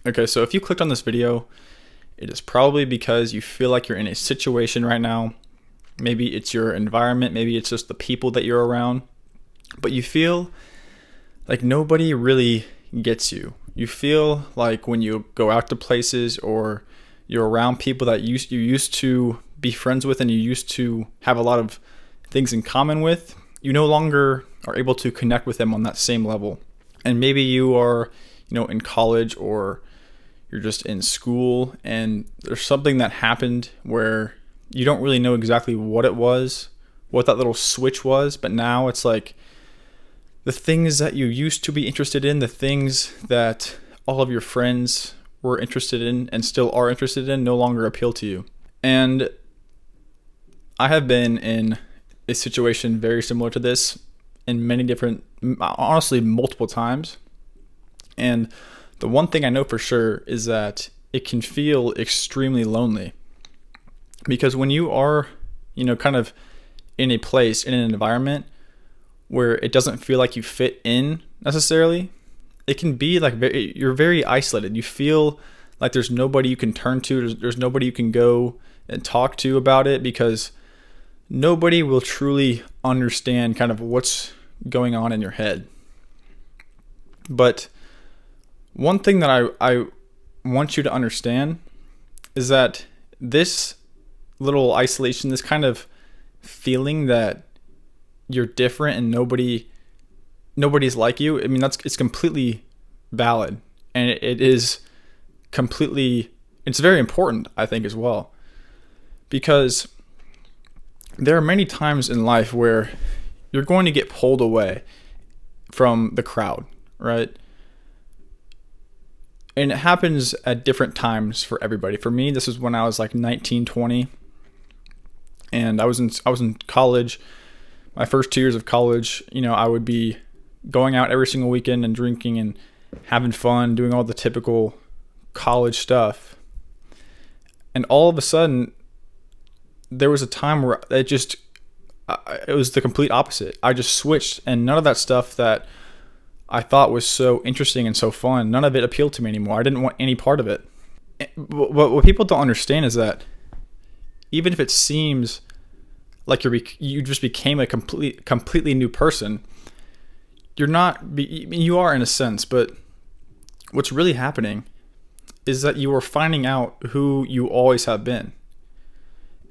Okay, so if you clicked on this video, it is probably because you feel like you're in a situation right now. Maybe it's your environment, maybe it's just the people that you're around, but you feel like nobody really gets you. You feel like when you go out to places or you're around people that you used to be friends with and you used to have a lot of things in common with, you no longer are able to connect with them on that same level. And maybe you are, in college or you're just in school and there's something that happened where you don't really know exactly what it was, what that little switch was, but now it's like the things that you used to be interested in, the things that all of your friends were interested in and still are interested in no longer appeal to you. And I have been in a situation very similar to this in many different, honestly, multiple times. And the one thing I know for sure is that it can feel extremely lonely, because when you are, kind of in a place, in an environment where it doesn't feel like you fit in necessarily, it can be like you're very isolated. You feel like there's nobody you can turn to. There's nobody you can go and talk to about it, because nobody will truly understand kind of what's going on in your head. But one thing that I want you to understand is that this little isolation, this kind of feeling that you're different and nobody's like you, it's completely valid, and it is completely, it's very important, I think, as well, because there are many times in life where you're going to get pulled away from the crowd, right? And it happens at different times for everybody. For me, this is when I was like 19, 20, and I was in college. My first 2 years of college, I would be going out every single weekend and drinking and having fun, doing all the typical college stuff. And all of a sudden, there was a time where it was the complete opposite. I just switched, and none of that stuff that I thought was so interesting and so fun, none of it appealed to me anymore. I didn't want any part of it. What people don't understand is that even if it seems like you just became a completely new person, you're not. You are in a sense, but what's really happening is that you are finding out who you always have been.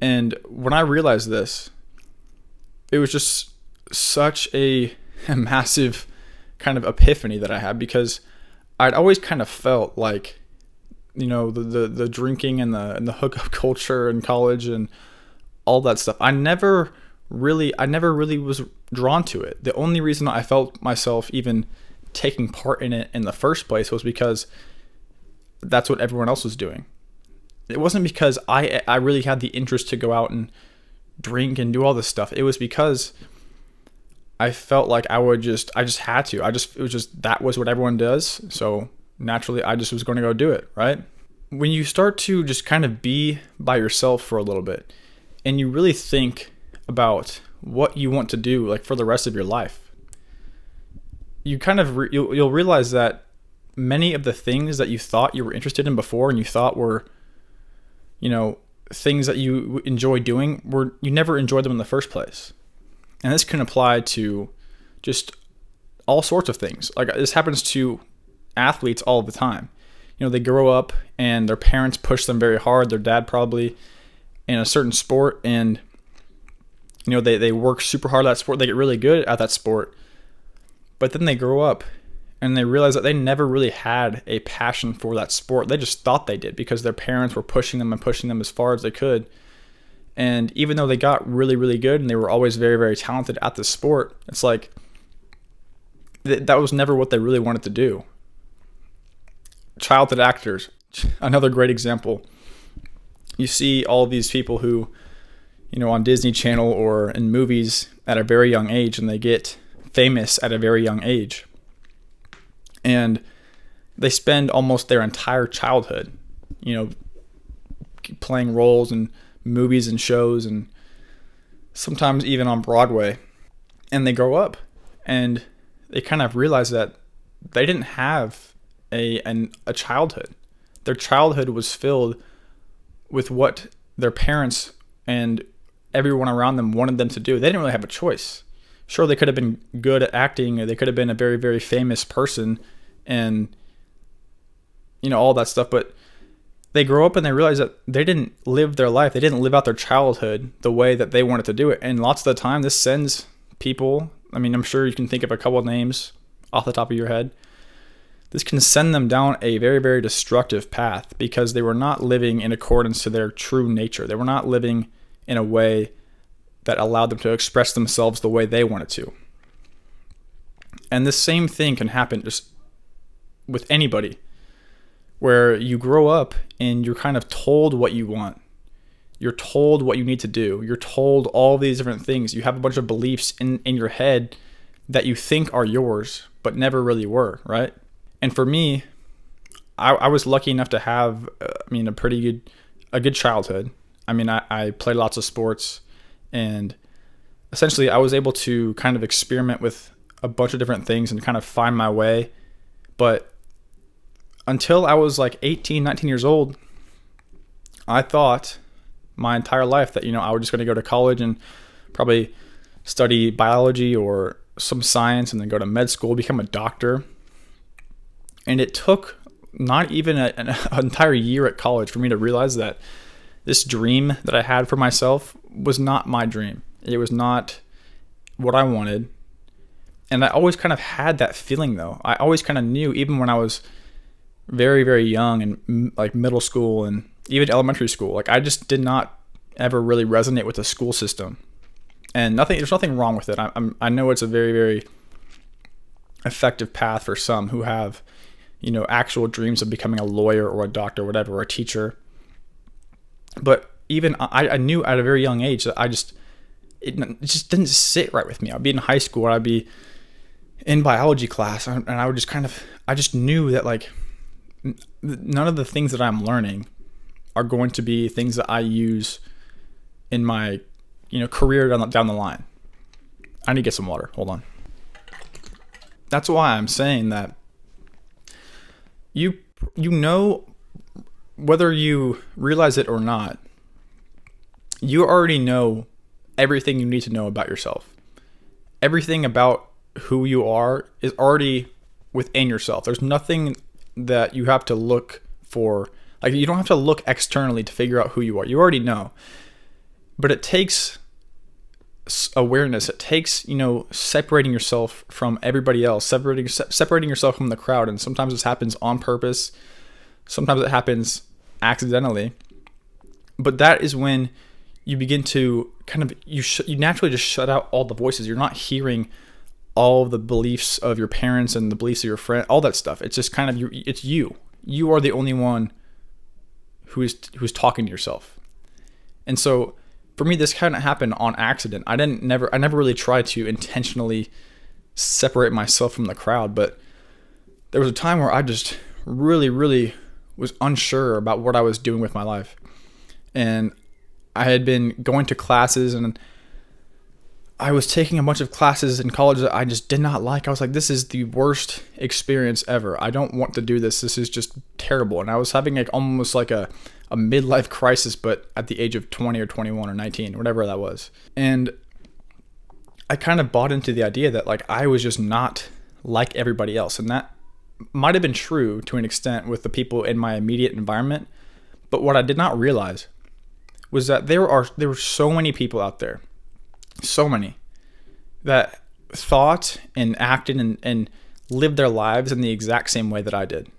And when I realized this, it was just such a massive kind of epiphany that I had, because I'd always kind of felt like, the drinking and the hookup culture in college and all that stuff, I never really was drawn to it. The only reason I felt myself even taking part in it in the first place was because that's what everyone else was doing. It wasn't because I really had the interest to go out and drink and do all this stuff. It was because I felt like I just had to. That was what everyone does. So naturally, I just was going to go do it, right? When you start to just kind of be by yourself for a little bit, and you really think about what you want to do, like for the rest of your life, you kind of you'll realize that many of the things that you thought you were interested in before and you thought were, things that you enjoy doing, you never enjoyed them in the first place. And this can apply to just all sorts of things. Like, this happens to athletes all the time. They grow up and their parents push them very hard, their dad probably, in a certain sport, and they work super hard at that sport, they get really good at that sport, but then they grow up and they realize that they never really had a passion for that sport. They just thought they did because their parents were pushing them as far as they could. And even though they got really, really good and they were always very, very talented at the sport, it's like that was never what they really wanted to do. Childhood actors, another great example. You see all these people who, on Disney Channel or in movies at a very young age, and they get famous at a very young age. And they spend almost their entire childhood, playing roles in movies and shows, and sometimes even on Broadway. And they grow up and they kind of realize that they didn't have a childhood. their childhood was filled with what their parents and everyone around them wanted them to do. They didn't really have a choice. Sure, they could have been good at acting, or they could have been a very, very famous person and, all that stuff, but they grow up and they realize that they didn't live their life. They didn't live out their childhood the way that they wanted to do it. And lots of the time, this sends people, I'm sure you can think of a couple of names off the top of your head. This can send them down a very, very destructive path because they were not living in accordance to their true nature. They were not living in a way that allowed them to express themselves the way they wanted to. And the same thing can happen just with anybody, where you grow up and you're kind of told what you want. You're told what you need to do. You're told all these different things. You have a bunch of beliefs in your head that you think are yours, but never really were, right? And for me, I was lucky enough to have, a good childhood. I played lots of sports, and essentially I was able to kind of experiment with a bunch of different things and kind of find my way. But until I was like 18, 19 years old, I thought my entire life that, I was just going to go to college and probably study biology or some science and then go to med school, become a doctor. And it took not even an entire year at college for me to realize that this dream that I had for myself was not my dream. It was not what I wanted. And I always kind of had that feeling, though. I always kind of knew, even when I was very, very young and like middle school and even elementary school, like I just did not ever really resonate with the school system. And there's nothing wrong with it. I know it's a very, very effective path for some who have, actual dreams of becoming a lawyer or a doctor, or whatever, or a teacher. But even I knew at a very young age that it just didn't sit right with me. I'd be in high school, I'd be in biology class, and I would just I just knew that like none of the things that I'm learning are going to be things that I use in my, career down the line. I need to get some water. Hold on. That's why I'm saying that whether you realize it or not, you already know everything you need to know about yourself. Everything about who you are is already within yourself. There's nothing that you have to look for. Like, you don't have to look externally to figure out who you are. You already know. But it takes awareness. It takes, separating yourself from everybody else, separating yourself from the crowd. And sometimes this happens on purpose. Sometimes it happens accidentally. But that is when you begin to you naturally just shut out all the voices. You're not hearing all the beliefs of your parents and the beliefs of your friend, all that stuff. It's just kind of it's you. You are the only one who's talking to yourself. And so for me, this kind of happened on accident. I never really tried to intentionally separate myself from the crowd, but there was a time where I just really, really was unsure about what I was doing with my life. And I had been going to classes, and I was taking a bunch of classes in college that I just did not like. I was like, this is the worst experience ever. I don't want to do this. This is just terrible. And I was having almost like a midlife crisis, but at the age of 20 or 21 or 19, whatever that was. And I kind of bought into the idea that like I was just not like everybody else. And that might have been true to an extent with the people in my immediate environment. But what I did not realize was that there were so many people out there, so many, that thought and acted and lived their lives in the exact same way that I did.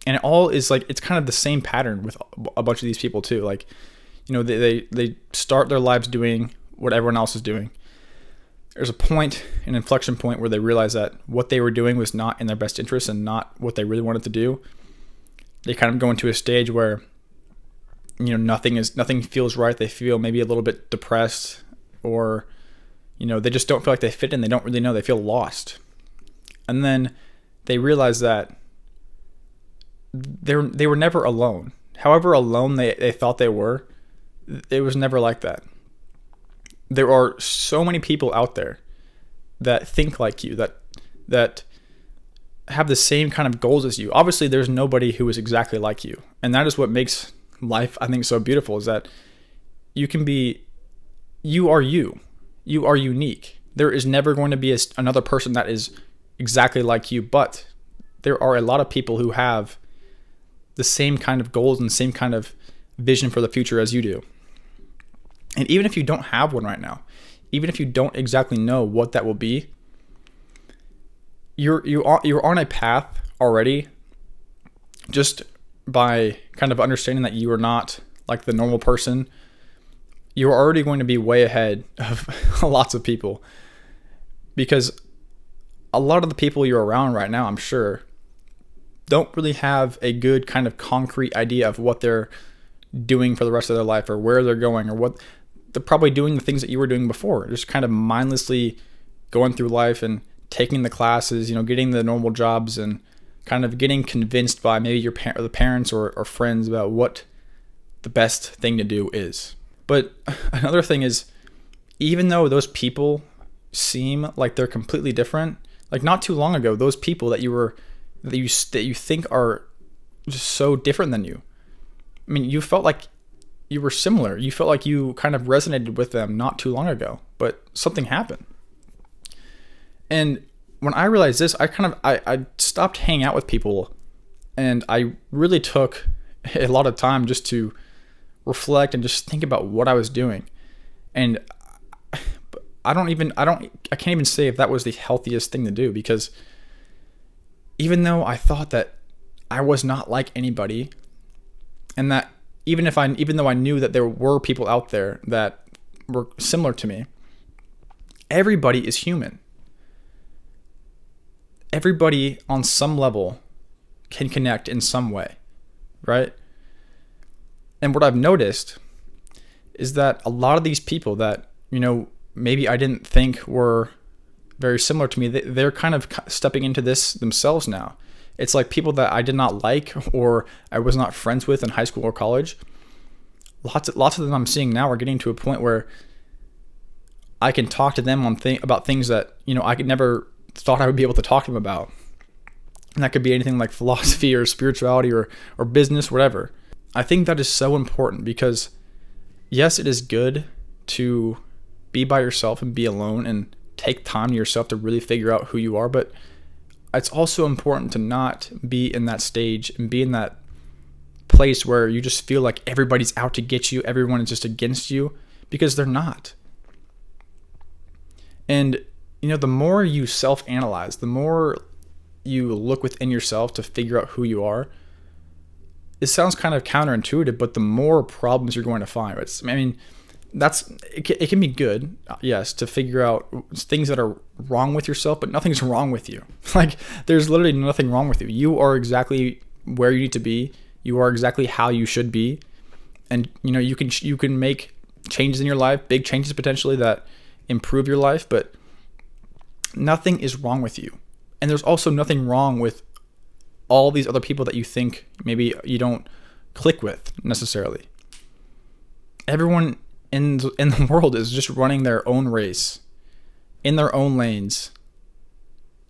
And it all is like, it's kind of the same pattern with a bunch of these people too. Like, they start their lives doing what everyone else is doing. There's a point, an inflection point, where they realize that what they were doing was not in their best interest and not what they really wanted to do. They kind of go into a stage where, nothing feels right. They feel maybe a little bit depressed, or, they just don't feel like they fit in. They don't really know. They feel lost. And then they realize that they were never alone. However alone they thought they were, it was never like that. There are so many people out there that think like you, that have the same kind of goals as you. Obviously, there's nobody who is exactly like you. And that is what makes life, I think, so beautiful, is that you are you. You are unique. There is never going to be another person that is exactly like you, but there are a lot of people who have the same kind of goals and same kind of vision for the future as you do. And even if you don't have one right now, even if you don't exactly know what that will be, you're on a path already, just by kind of understanding that you are not like the normal person. You're already going to be way ahead of lots of people, because a lot of the people you're around right now, I'm sure, don't really have a good kind of concrete idea of what they're doing for the rest of their life, or where they're going, or what they're probably doing, the things that you were doing before, just kind of mindlessly going through life and taking the classes, getting the normal jobs, and kind of getting convinced by maybe the parents or friends about what the best thing to do is. But another thing is, even though those people seem like they're completely different, like not too long ago, those people that you think are just so different than you, I mean, you felt like you were similar. You felt like you kind of resonated with them not too long ago, but something happened. And when I realized this, I stopped hanging out with people, and I really took a lot of time just to reflect and just think about what I was doing. And I can't even say if that was the healthiest thing to do, because even though I thought that I was not like anybody, and that even though I knew that there were people out there that were similar to me, everybody is human. Everybody on some level can connect in some way, right? And what I've noticed is that a lot of these people that, maybe I didn't think were very similar to me, they're kind of stepping into this themselves now. It's like people that I did not like, or I was not friends with in high school or college. Lots of them I'm seeing now are getting to a point where I can talk to them about things that, I could never thought I would be able to talk to them about. And that could be anything like philosophy or spirituality or business, whatever. I think that is so important, because yes, it is good to be by yourself and be alone and take time to yourself to really figure out who you are, but it's also important to not be in that stage and be in that place where you just feel like everybody's out to get you, everyone is just against you, because they're not. And the more you self-analyze, the more you look within yourself to figure out who you are, it sounds kind of counterintuitive, but the more problems you're going to find. It can be good, yes, to figure out things that are wrong with yourself, but nothing's wrong with you. Like, there's literally nothing wrong with you. You are exactly where you need to be. You are exactly how you should be. And, you can make changes in your life, big changes potentially that improve your life, but nothing is wrong with you. And there's also nothing wrong with all these other people that you think maybe you don't click with necessarily. Everyone in the world is just running their own race in their own lanes,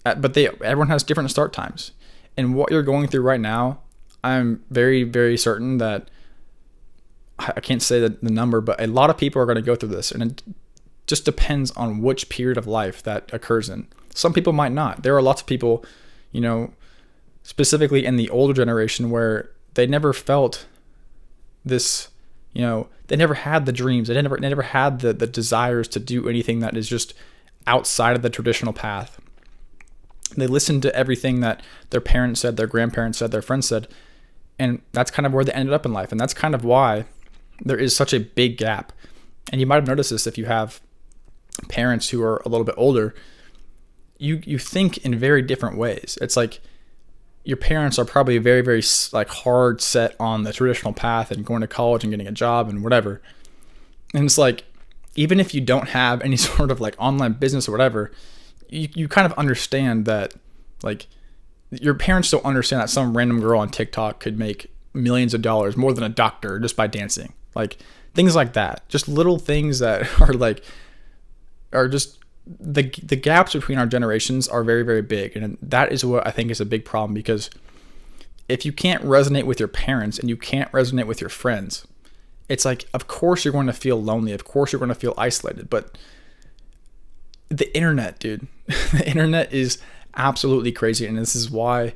but everyone has different start times. And what you're going through right now, I'm very, very certain that, I can't say the number, but a lot of people are going to go through this, and it just depends on which period of life that occurs in. Some people might not. There are lots of people, specifically in the older generation, where they never felt this, they never had the dreams. They never had the desires to do anything that is just outside of the traditional path. They listened to everything that their parents said, their grandparents said, their friends said, and that's kind of where they ended up in life. And that's kind of why there is such a big gap. And you might have noticed this if you have parents who are a little bit older. You think in very different ways. It's like your parents are probably very, very like hard set on the traditional path and going to college and getting a job and whatever. And it's like, even if you don't have any sort of like online business or whatever, you kind of understand that, like, your parents don't understand that some random girl on TikTok could make millions of dollars, more than a doctor, just by dancing. Like, things like that. Just little things that are just the gaps between our generations are very, very big. And that is what I think is a big problem, because if you can't resonate with your parents and you can't resonate with your friends, it's like, of course you're going to feel lonely. Of course you're going to feel isolated. But the internet, dude, the internet is absolutely crazy. And this is why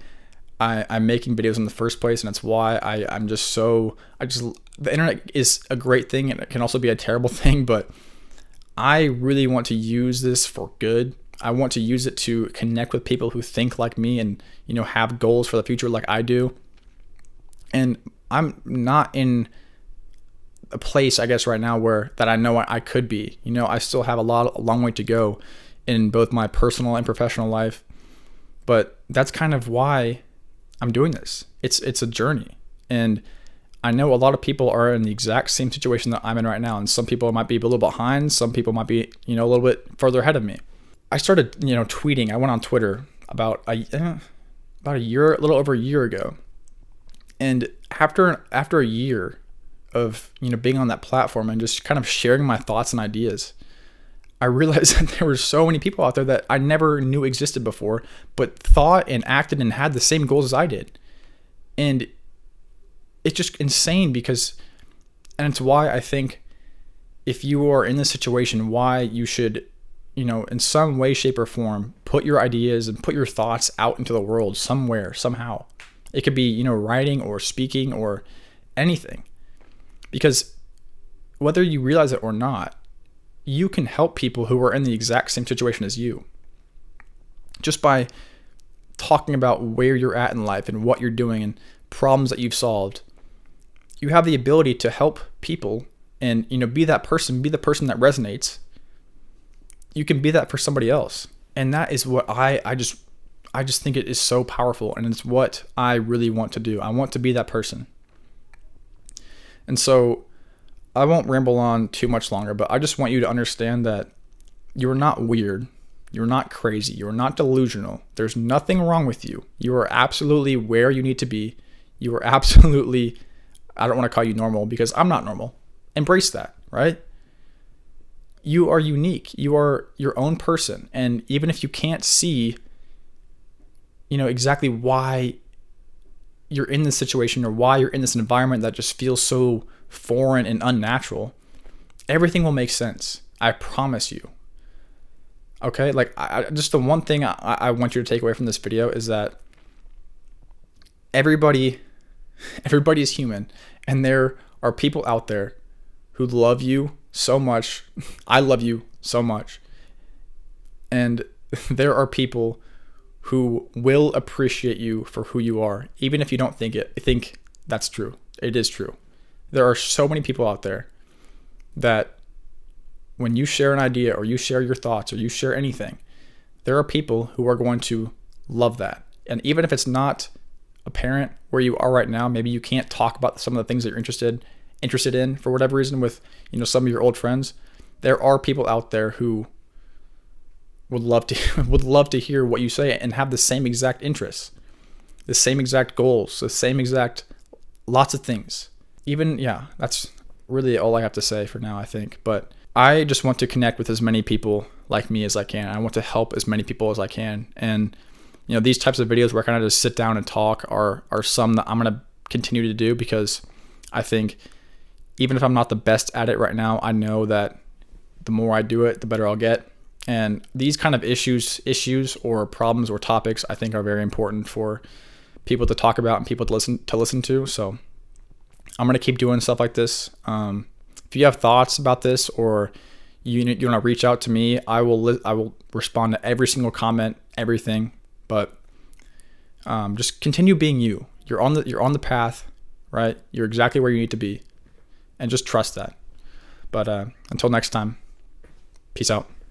I'm making videos in the first place. And it's why the internet is a great thing, and it can also be a terrible thing, but I really want to use this for good. I want to use it to connect with people who think like me and, have goals for the future like I do. And I'm not in a place, I guess, right now that I know I could be. I still have a long way to go in both my personal and professional life. But that's kind of why I'm doing this. It's a journey. And I know a lot of people are in the exact same situation that I'm in right now. And some people might be a little behind. Some people might be, a little bit further ahead of me. I started, tweeting. I went on Twitter about a little over a year ago. And after a year of, being on that platform and just kind of sharing my thoughts and ideas, I realized that there were so many people out there that I never knew existed before, but thought and acted and had the same goals as I did. And it's just insane and it's why I think if you are in this situation, why you should, in some way, shape, or form, put your ideas and put your thoughts out into the world somewhere, somehow. It could be, writing or speaking or anything. Because whether you realize it or not, you can help people who are in the exact same situation as you. Just by talking about where you're at in life and what you're doing and problems that you've solved, you have the ability to help people and, be that person, be the person that resonates. You can be that for somebody else. And that is what I just think it is so powerful, and it's what I really want to do. I want to be that person. And so I won't ramble on too much longer, but I just want you to understand that you're not weird. You're not crazy. You're not delusional. There's nothing wrong with you. You are absolutely where you need to be. You are absolutely, I don't want to call you normal because I'm not normal. Embrace that, right? You are unique. You are your own person. And even if you can't see, exactly why you're in this situation or why you're in this environment that just feels so foreign and unnatural, everything will make sense. I promise you. Okay? Like, just the one thing I want you to take away from this video is that everybody is human, and there are people out there who love you so much. I love you so much. And there are people who will appreciate you for who you are, even if you don't think that's true. It is true. There are so many people out there that when you share an idea or you share your thoughts or you share anything, there are people who are going to love that. And even if it's not apparent where you are right now, maybe you can't talk about some of the things that you're interested in for whatever reason with, some of your old friends, there are people out there who would love to hear what you say and have the same exact interests, the same exact goals, the same exact lots of things. That's really all I have to say for now, I think. But I just want to connect with as many people like me as I can. I want to help as many people as I can. And, these types of videos where I kind of just sit down and talk are some that I'm going to continue to do, because I think even if I'm not the best at it right now, I know that the more I do it, the better I'll get. And these kind of issues or problems or topics, I think, are very important for people to talk about and people to listen to. So I'm going to keep doing stuff like this. If you have thoughts about this or you want to reach out to me, I will respond to every single comment, everything. But just continue being you. You're on the path, right? You're exactly where you need to be, and just trust that. But until next time, peace out.